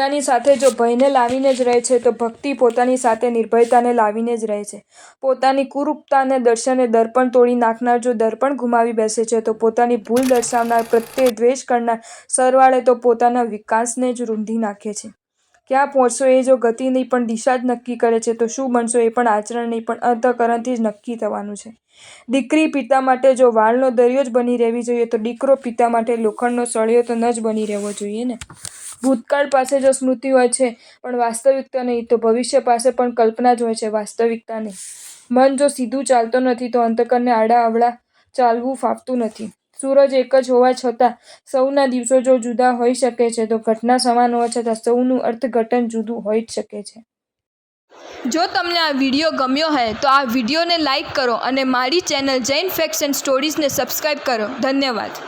પોતાની સાથે જો ભયને લાવીને જ રહે છે, તો ભક્તિ પોતાની સાથે નિર્ભયતાને લાવીને જ રહે છે. પોતાની કુરૂપતાને દર્શને દર્પણ તોડી નાખનાર જો દર્પણ ગુમાવી બેસે છે, તો પોતાની ભૂલ દર્શાવનાર પ્રત્યે દ્વેષ કરનાર સરવાળે તો પોતાના વિકાસને જ રૂંધી નાખે છે. ક્યાં પહોંચશો એ જો ગતિ નહીં પણ દિશા જ નક્કી કરે છે, તો શું બનશો એ પણ આચરણ નહીં પણ અંતઃકરણથી જ નક્કી થવાનું છે. દીકરી પિતા માટે જો વાળનો દરિયો જ બની રહેવી જોઈએ, તો દીકરો પિતા માટે લોખંડનો સળિયો તો ન જ બની રહેવો જોઈએ ને. ભૂતકાળ પાસે જો સ્મૃતિ હોય છે પણ વાસ્તવિકતા નહીં, તો ભવિષ્ય પાસે પણ કલ્પના જ હોય છે, વાસ્તવિકતા નહીં. મન જો સીધું ચાલતો નથી, તો અંતઃકરણને આડા અવળા ચાલવું ફાવતું નથી. સૂરજ એક જ હોવા છતાં સૌના દિવસો જો જુદા હોઈ શકે છે, તો ઘટના સમાન હોવા છતાં સૌનું અર્થઘટન જુદું હોઈ જ શકે છે. જો તમને આ વિડીયો ગમ્યો હોય તો આ વિડીયોને લાઈક કરો અને મારી ચેનલ જૈન ફેક્ટ્સ એન્ડ સ્ટોરીઝને સબસ્ક્રાઈબ કરો. ધન્યવાદ.